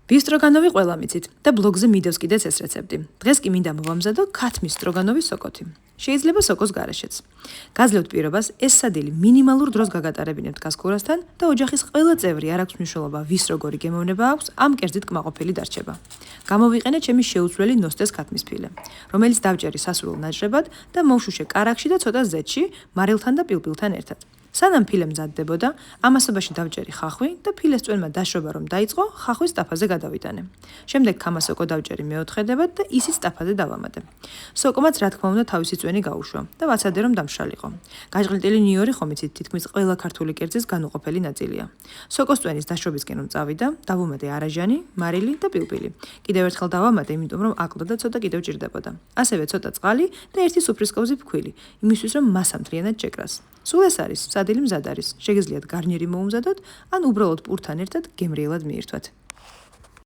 ვისტროგანოვი ყველა მიცით და ბლოგზე მიდევს კიდეც ეს რეცეპტი. დღეს კი მინდა მოვამზადო ქათმის სტროგანოვის სოკოთი. შეიძლება სოკოს გარეშეც. გაძლევთ პირობას ეს სადილი მინიმალურ დროს გაგატარებინებთ გასქურასთან და ოჯახის ყველა წევრი არ აქვს მნიშვნელობა ვის როგორი გემოვნება აქვს, ამ კერძით კმაყოფილი დარჩება. გამოვიყენე ჩემი შეუცვლელი ნოსტეს ქათმის ფილე, რომელიც დავჭერი სასრულ ნაჭრებად და მოვშუშე კარაქში და ცოტა ზეთში, მარილთან და პილპილთან ერთად. სანამ ფილე მზადდებოდა, ამასობაში დავჭერი ხახვი და ფილეს წვენმა დაშრობა რომ დაიწყო, ხახვის ტაფაზე გადავიტანე. შემდეგ ქამასოკო დავჭერი მეოთხედებად და ისიც ტაფაზე დავამატე. სოკომაც რა თქმა უნდა თავისი წვენი გაუშვა და ვაცადე რომ დამშრალიყო. გაჟღლიტილი ნიორი ხომიცით თითქმის ყველა ქართული კერძის განუყოფელი ნაწილია. სოკოს წვენის დაშრობისკენ რომ წავიდა, დავუმატე არაჟანი, მარილი და პილპილი. კიდევ ერთხელ დავამატე, იმიტომ რომ აკლდა და ცოტა კიდევ ჭირდებოდა. ასევე ცოტა წყალი და ერთი სუფრისკოვზი ფქვილი, იმისთვის რომ მასა მთლიანად შეკრას. სულ ეს არის, სადილი მზად არის. შეგიძლიათ გარნიერი მოუმზადოთ, ან უბრალოდ პურთან ერთად გემრიელად მიირთვათ.